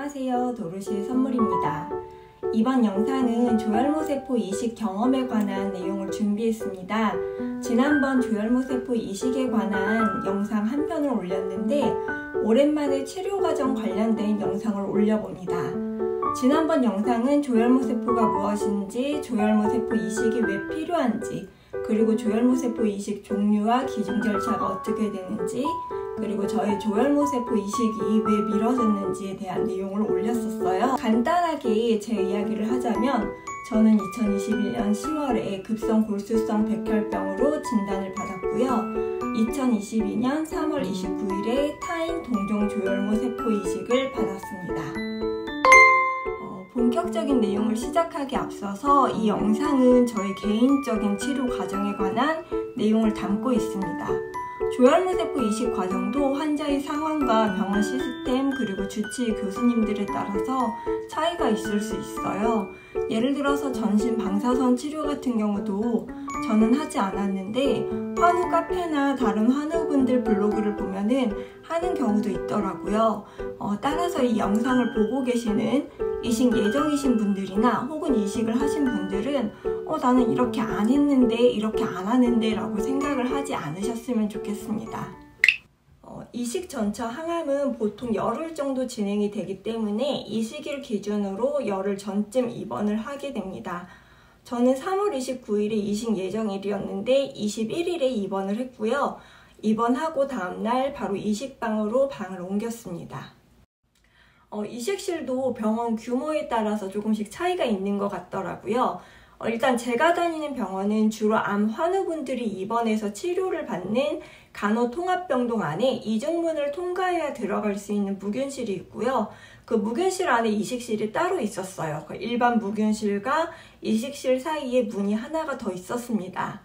안녕하세요. 도르시의 선물입니다. 이번 영상은 조혈모세포 이식 경험에 관한 내용을 준비했습니다. 지난번 조혈모세포 이식에 관한 영상 한 편을 올렸는데 오랜만에 치료 과정 관련된 영상을 올려봅니다. 지난번 영상은 조혈모세포가 무엇인지, 조혈모세포 이식이 왜 필요한지, 그리고 조혈모세포 이식 종류와 기준 절차가 어떻게 되는지, 그리고 저의 조혈모세포 이식이 왜 미뤄졌는지에 대한 내용을 올렸었어요. 간단하게 제 이야기를 하자면 저는 2021년 10월에 급성 골수성 백혈병으로 진단을 받았고요. 2022년 3월 29일에 타인 동종 조혈모세포 이식을 받았습니다. 본격적인 내용을 시작하기 앞서서 이 영상은 저의 개인적인 치료 과정에 관한 내용을 담고 있습니다. 조혈모세포 이식 과정도 환자의 상황과 병원 시스템 그리고 주치의 교수님들에 따라서 차이가 있을 수 있어요. 예를 들어서 전신 방사선 치료 같은 경우도 저는 하지 않았는데 환우 카페나 다른 환우분들 블로그를 보면은 하는 경우도 있더라고요. 따라서 이 영상을 보고 계시는 이식 예정이신 분들이나 혹은 이식을 하신 분들은 나는 이렇게 안 했는데 이렇게 안 하는데 라고 생각을 하지 않으셨으면 좋겠습니다. 이식 전처 항암은 보통 열흘 정도 진행이 되기 때문에 이 시기를 기준으로 열흘 전쯤 입원을 하게 됩니다. 저는 3월 29일에 이식 예정일이었는데 21일에 입원을 했고요. 입원하고 다음날 바로 이식방으로 방을 옮겼습니다. 이식실도 병원 규모에 따라서 조금씩 차이가 있는 것 같더라고요. 일단 제가 다니는 병원은 주로 암 환우분들이 입원해서 치료를 받는 간호통합병동 안에 이중문을 통과해야 들어갈 수 있는 무균실이 있고요. 그 무균실 안에 이식실이 따로 있었어요. 일반 무균실과 이식실 사이에 문이 하나가 더 있었습니다.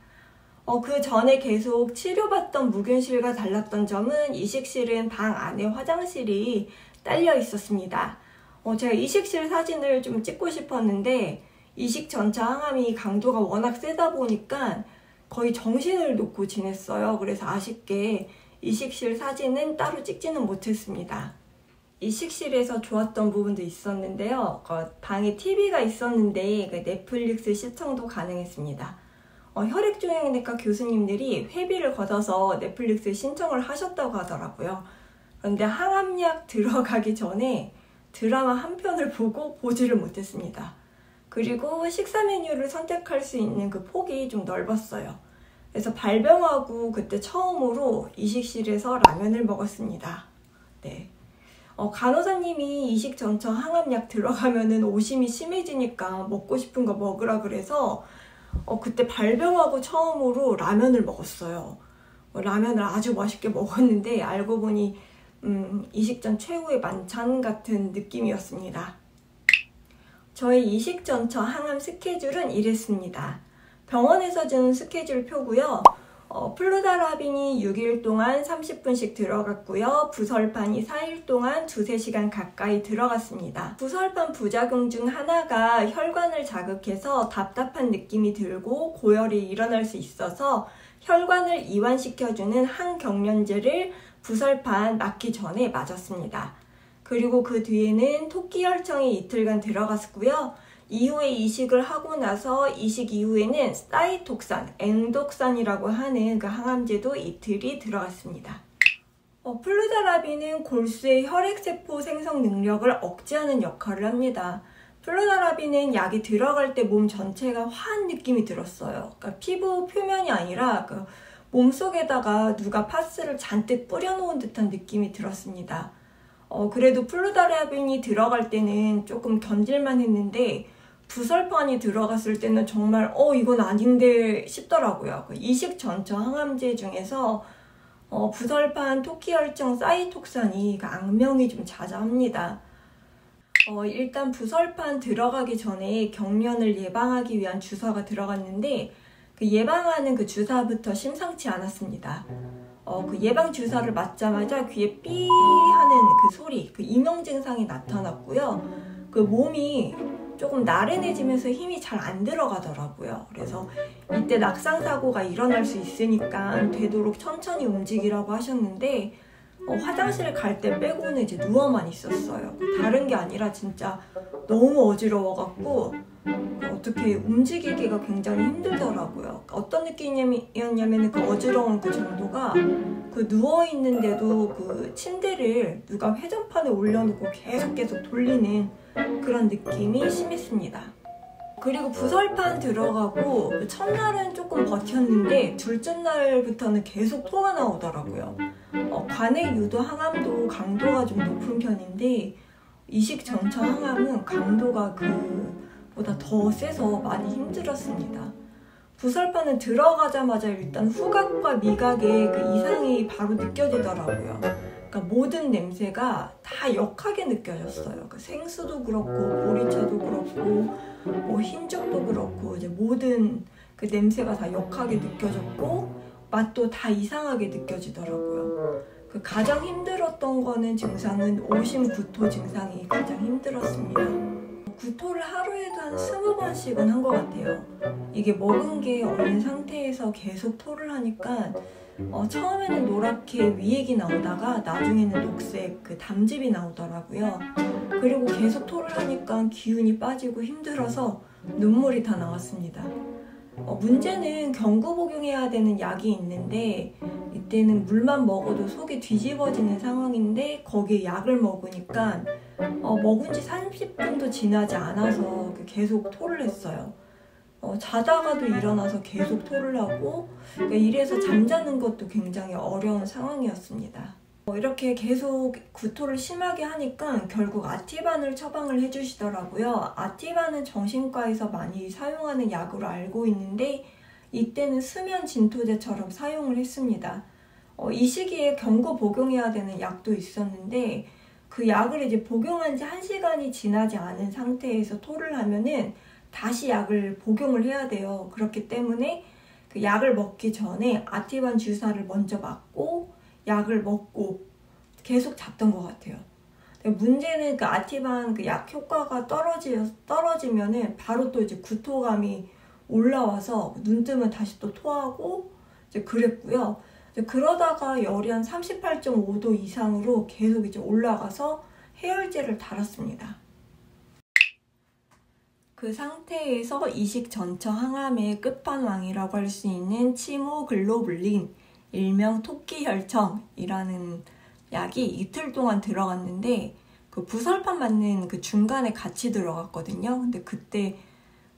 그 전에 계속 치료받던 무균실과 달랐던 점은 이식실은 방 안에 화장실이 딸려 있었습니다. 제가 이식실 사진을 좀 찍고 싶었는데 이식 전처 항암이 강도가 워낙 세다 보니까 거의 정신을 놓고 지냈어요. 그래서 아쉽게 이식실 사진은 따로 찍지는 못했습니다. 이식실에서 좋았던 부분도 있었는데요. 방에 TV가 있었는데 넷플릭스 시청도 가능했습니다. 혈액종양내과 교수님들이 회비를 걷어서 넷플릭스 신청을 하셨다고 하더라고요. 그런데 항암약 들어가기 전에 드라마 한 편을 보고 보지를 못했습니다. 그리고 식사 메뉴를 선택할 수 있는 그 폭이 좀 넓었어요. 그래서 발병하고 그때 처음으로 이식실에서 라면을 먹었습니다. 네. 간호사님이 이식 전처 항암약 들어가면은 오심이 심해지니까 먹고 싶은 거 먹으라 그래서 그때 발병하고 처음으로 라면을 먹었어요. 라면을 아주 맛있게 먹었는데 알고 보니 이식 전 최후의 만찬 같은 느낌이었습니다. 저의 이식 전처 항암 스케줄은 이랬습니다. 병원에서 준 스케줄 표고요. 플루다라빈이 6일 동안 30분씩 들어갔고요. 부설판이 4일 동안 2~3시간 가까이 들어갔습니다. 부설판 부작용 중 하나가 혈관을 자극해서 답답한 느낌이 들고 고열이 일어날 수 있어서 혈관을 이완시켜주는 항경련제를 부설판 맞기 전에 맞았습니다. 그리고 그 뒤에는 토끼혈청이 이틀간 들어갔고요. 이후에 이식을 하고 나서 이식 이후에는 사이톡산, 앵독산이라고 하는 그 항암제도 이틀이 들어갔습니다. 플루다라빈은 골수의 혈액세포 생성 능력을 억제하는 역할을 합니다. 플루다라빈은 약이 들어갈 때 몸 전체가 화한 느낌이 들었어요. 그러니까 피부 표면이 아니라 그 몸속에다가 누가 파스를 잔뜩 뿌려놓은 듯한 느낌이 들었습니다. 그래도 플루다라빈이 들어갈 때는 조금 견딜만 했는데 부설판이 들어갔을 때는 정말 이건 아닌데 싶더라고요. 이식 전처 항암제 중에서 부설판, 토끼혈청, 사이톡산이 악명이 좀 자자합니다. 일단 부설판 들어가기 전에 경련을 예방하기 위한 주사가 들어갔는데 그 예방하는 그 주사부터 심상치 않았습니다. 그 예방 주사를 맞자마자 귀에 삐 하는 그 소리, 그 이명 증상이 나타났고요. 그 몸이 조금 나른해지면서 힘이 잘 안 들어가더라고요. 그래서 이때 낙상사고가 일어날 수 있으니까 되도록 천천히 움직이라고 하셨는데 화장실 갈 때 빼고는 이제 누워만 있었어요. 다른 게 아니라 진짜 너무 어지러워갖고 어떻게 움직이기가 굉장히 힘들더라고요. 어떤 느낌이었냐면 그 어지러운 그 정도가 그 누워있는데도 그 침대를 누가 회전판에 올려놓고 계속 돌리는 그런 느낌이 심했습니다. 그리고 부설판 들어가고 첫날은 조금 버텼는데 둘째 날부터는 계속 토가 나오더라고요. 관의 유도 항암도 강도가 좀 높은 편인데 이식 전처 항암은 강도가 그보다 더 세서 많이 힘들었습니다. 부설판은 들어가자마자 일단 후각과 미각에 그 이상이 바로 느껴지더라고요. 그러니까 모든 냄새가 다 역하게 느껴졌어요. 그 생수도 그렇고 보리차도 그렇고 뭐 흰죽도 그렇고 이제 모든 그 냄새가 다 역하게 느껴졌고 맛도 다 이상하게 느껴지더라고요. 그 가장 힘들었던 거는 증상은 오심 구토 증상이 가장 힘들었습니다. 구토를 하루에도 한 20번씩은 한 것 같아요. 이게 먹은 게 없는 상태에서 계속 토를 하니까 처음에는 노랗게 위액이 나오다가 나중에는 녹색 그 담즙이 나오더라고요. 그리고 계속 토를 하니까 기운이 빠지고 힘들어서 눈물이 다 나왔습니다. 문제는 경구 복용해야 되는 약이 있는데 이때는 물만 먹어도 속이 뒤집어지는 상황인데 거기에 약을 먹으니까 먹은 지 30분도 지나지 않아서 계속 토를 했어요. 자다가도 일어나서 계속 토를 하고 그러니까 이래서 잠자는 것도 굉장히 어려운 상황이었습니다. 이렇게 계속 구토를 심하게 하니까 결국 아티반을 처방을 해주시더라고요. 아티반은 정신과에서 많이 사용하는 약으로 알고 있는데 이때는 수면 진토제처럼 사용을 했습니다. 이 시기에 경구 복용해야 되는 약도 있었는데 그 약을 이제 복용한 지 1시간이 지나지 않은 상태에서 토를 하면은 다시 약을 복용을 해야 돼요. 그렇기 때문에 그 약을 먹기 전에 아티반 주사를 먼저 맞고 약을 먹고 계속 잤던 것 같아요. 문제는 그 아티반 그 약 효과가 떨어지면은 바로 또 이제 구토감이 올라와서 눈 뜨면 다시 또 토하고 이제 그랬고요. 그러다가 열이 한 38.5도 이상으로 계속 이제 올라가서 해열제를 달았습니다. 그 상태에서 이식 전처 항암의 끝판왕이라고 할 수 있는 치모글로불린, 일명 토끼혈청이라는 약이 이틀 동안 들어갔는데 그 부설판 맞는 그 중간에 같이 들어갔거든요. 근데 그때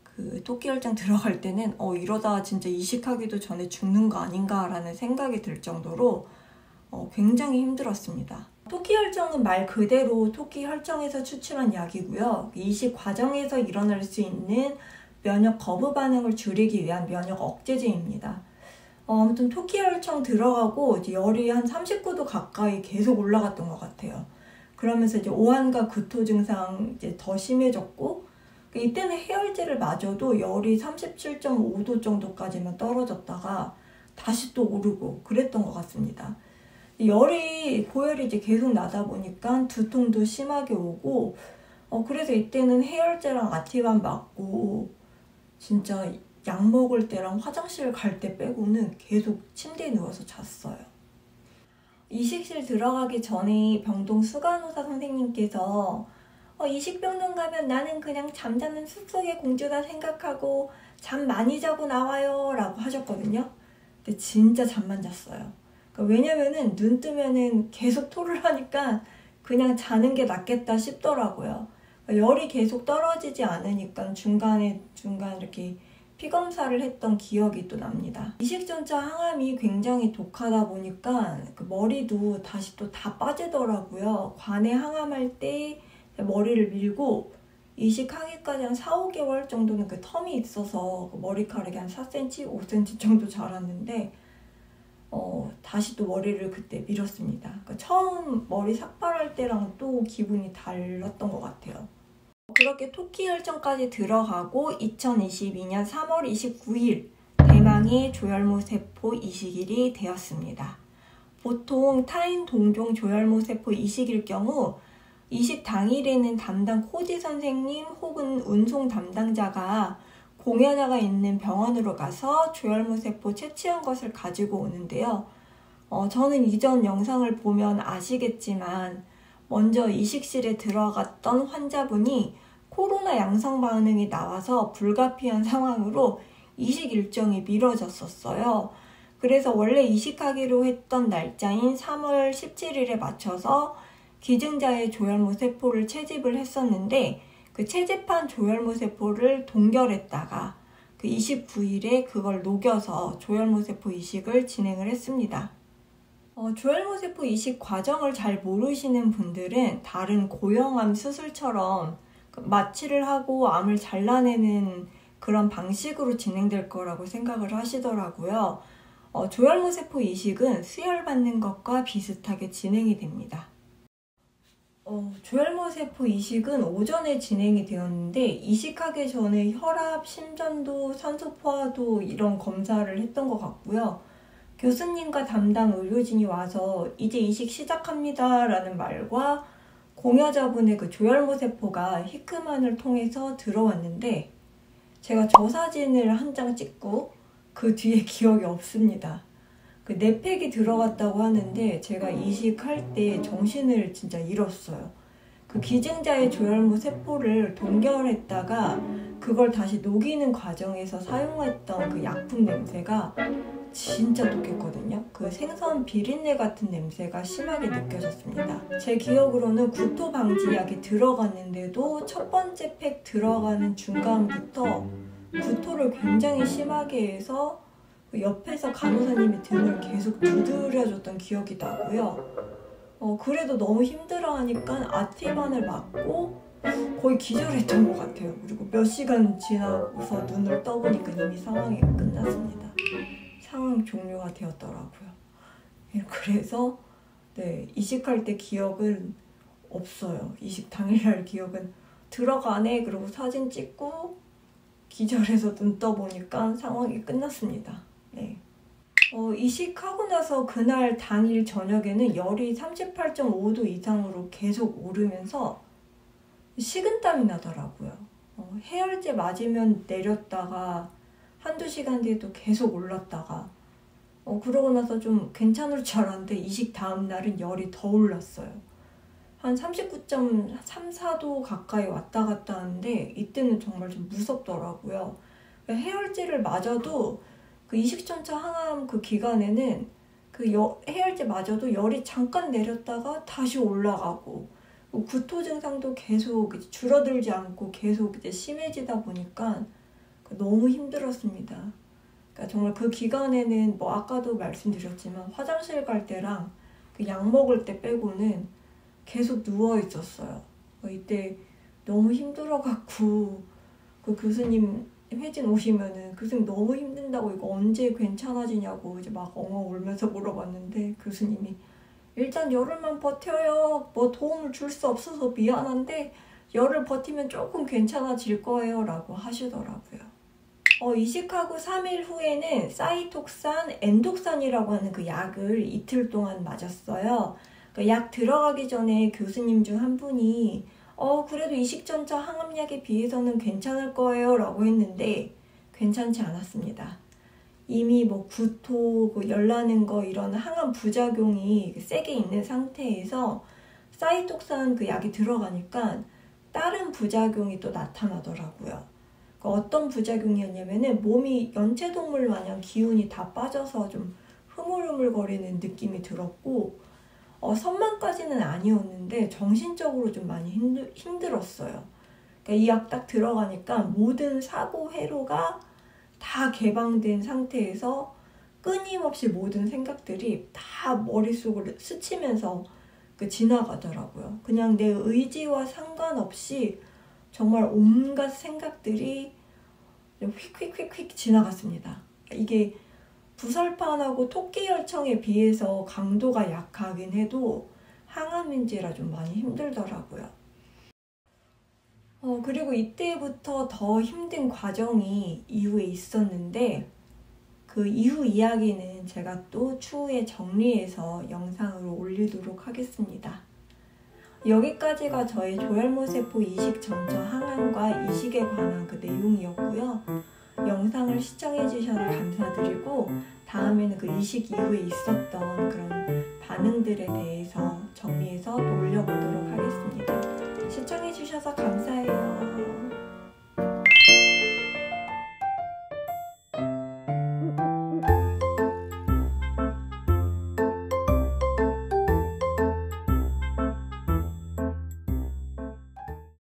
그 토끼혈청 들어갈 때는 이러다 진짜 이식하기도 전에 죽는 거 아닌가라는 생각이 들 정도로 굉장히 힘들었습니다. 토끼혈청은 말 그대로 토끼혈청에서 추출한 약이고요. 이식 과정에서 일어날 수 있는 면역 거부 반응을 줄이기 위한 면역 억제제입니다. 아무튼 토끼혈청 들어가고 이제 열이 한 39도 가까이 계속 올라갔던 것 같아요. 그러면서 이제 오한과 구토 증상 이제 더 심해졌고 이때는 해열제를 맞아도 열이 37.5도 정도까지만 떨어졌다가 다시 또 오르고 그랬던 것 같습니다. 고열이 이제 계속 나다 보니까 두통도 심하게 오고 그래서 이때는 해열제랑 아티반 맞고 진짜 약 먹을 때랑 화장실 갈 때 빼고는 계속 침대에 누워서 잤어요. 이식실 들어가기 전에 병동 수간호사 선생님께서 이식병동 가면 나는 그냥 잠자는 숲속의 공주다 생각하고 잠 많이 자고 나와요 라고 하셨거든요. 근데 진짜 잠만 잤어요. 왜냐면은 눈 뜨면은 계속 토를 하니까 그냥 자는 게 낫겠다 싶더라고요. 열이 계속 떨어지지 않으니까 중간 이렇게 피검사를 했던 기억이 또 납니다. 이식전처 항암이 굉장히 독하다 보니까 그 머리도 다시 또 다 빠지더라고요. 관에 항암할 때 머리를 밀고 이식하기까지 한 4-5개월 정도는 그 텀이 있어서 머리카락이 한 4cm, 5cm 정도 자랐는데 다시 또 머리를 그때 밀었습니다. 그러니까 처음 머리 삭발할 때랑 또 기분이 달랐던 것 같아요. 그렇게 토끼혈청까지 들어가고 2022년 3월 29일 대망의 조혈모세포 이식일이 되었습니다. 보통 타인 동종 조혈모세포 이식일 경우 이식 당일에는 담당 코지 선생님 혹은 운송 담당자가 공여자가 있는 병원으로 가서 조혈모세포 채취한 것을 가지고 오는데요. 저는 이전 영상을 보면 아시겠지만 먼저 이식실에 들어갔던 환자분이 코로나 양성 반응이 나와서 불가피한 상황으로 이식 일정이 미뤄졌었어요. 그래서 원래 이식하기로 했던 날짜인 3월 17일에 맞춰서 기증자의 조혈모 세포를 채집을 했었는데 그 채집한 조혈모 세포를 동결했다가 그 29일에 그걸 녹여서 조혈모 세포 이식을 진행을 했습니다. 조혈모 세포 이식 과정을 잘 모르시는 분들은 다른 고형암 수술처럼 마취를 하고 암을 잘라내는 그런 방식으로 진행될 거라고 생각을 하시더라고요. 조혈모 세포 이식은 수혈받는 것과 비슷하게 진행이 됩니다. 조혈모 세포 이식은 오전에 진행이 되었는데 이식하기 전에 혈압, 심전도, 산소 포화도 이런 검사를 했던 것 같고요. 교수님과 담당 의료진이 와서 이제 이식 시작합니다 라는 말과 공여자분의 그 조혈모 세포가 히크만을 통해서 들어왔는데 제가 저 사진을 한 장 찍고 그 뒤에 기억이 없습니다. 그 뇌팩이 들어갔다고 하는데 제가 이식할 때 정신을 진짜 잃었어요. 그 기증자의 조혈모 세포를 동결했다가 그걸 다시 녹이는 과정에서 사용했던 그 약품 냄새가 진짜 독했거든요. 그 생선 비린내 같은 냄새가 심하게 느껴졌습니다. 제 기억으로는 구토 방지약이 들어갔는데도 첫 번째 팩 들어가는 중간부터 구토를 굉장히 심하게 해서 옆에서 간호사님이 등을 계속 두드려줬던 기억이 나고요. 그래도 너무 힘들어하니까 아티반을 맞고 거의 기절했던 것 같아요. 그리고 몇 시간 지나서 눈을 떠보니까 이미 상황이 끝났습니다. 상황 종료가 되었더라고요. 그래서 이식할 때 기억은 없어요. 이식 당일날 기억은 들어가네 그러고 사진 찍고 기절해서 눈 떠보니까 상황이 끝났습니다. 이식하고 나서 그날 당일 저녁에는 열이 38.5도 이상으로 계속 오르면서 식은땀이 나더라고요. 해열제 맞으면 내렸다가 한두 시간 뒤에도 계속 올랐다가 그러고 나서 좀 괜찮을 줄 알았는데 이식 다음 날은 열이 더 올랐어요. 한 39.3, 4도 가까이 왔다 갔다 하는데 이때는 정말 좀 무섭더라고요. 해열제를 맞아도 그 이식전차 항암 그 기간에는 그 해열제 맞아도 열이 잠깐 내렸다가 다시 올라가고 구토 증상도 계속 줄어들지 않고 계속 이제 심해지다 보니까 너무 힘들었습니다. 그러니까 정말 그 기간에는 뭐 아까도 말씀드렸지만 화장실 갈 때랑 그 약 먹을 때 빼고는 계속 누워 있었어요. 이때 너무 힘들어갖고 그 교수님 회진 오시면은 교수님 너무 힘든다고 이거 언제 괜찮아지냐고 이제 막 엉엉 울면서 물어봤는데 교수님이 일단 열흘만 버텨요. 뭐 도움을 줄 수 없어서 미안한데 열흘 버티면 조금 괜찮아질 거예요 라고 하시더라고요. 이식하고 3일 후에는 사이톡산, 엔독산이라고 하는 그 약을 이틀 동안 맞았어요. 그 약 들어가기 전에 교수님 중 한 분이 그래도 이식전차 항암약에 비해서는 괜찮을 거예요 라고 했는데 괜찮지 않았습니다. 이미 뭐 구토, 열 나는 거 이런 항암 부작용이 세게 있는 상태에서 사이톡산 그 약이 들어가니까 다른 부작용이 또 나타나더라고요. 어떤 부작용이었냐면은 몸이 연체동물 마냥 기운이 다 빠져서 좀 흐물흐물거리는 느낌이 들었고 선망까지는 아니었는데 정신적으로 좀 많이 힘들었어요. 그러니까 이 약 딱 들어가니까 모든 사고 회로가 다 개방된 상태에서 끊임없이 모든 생각들이 다 머릿속으로 스치면서 지나가더라고요. 그냥 내 의지와 상관없이 정말 온갖 생각들이 휙휙휙휙 지나갔습니다. 이게 부설판하고 토끼열청에 비해서 강도가 약하긴 해도 항암인지라 좀 많이 힘들더라고요. 그리고 이때부터 더 힘든 과정이 이후에 있었는데 그 이후 이야기는 제가 또 추후에 정리해서 영상으로 올리도록 하겠습니다. 여기까지가 저의 조혈모세포 이식 전차 항암과 이식에 관한 그 내용이었고요. 영상을 시청해 주셔서 감사드리고 다음에는 그 이식 이후에 있었던 그런 반응들에 대해서 정리해서 또 올려보도록 하겠습니다. 시청해 주셔서 감사합니다.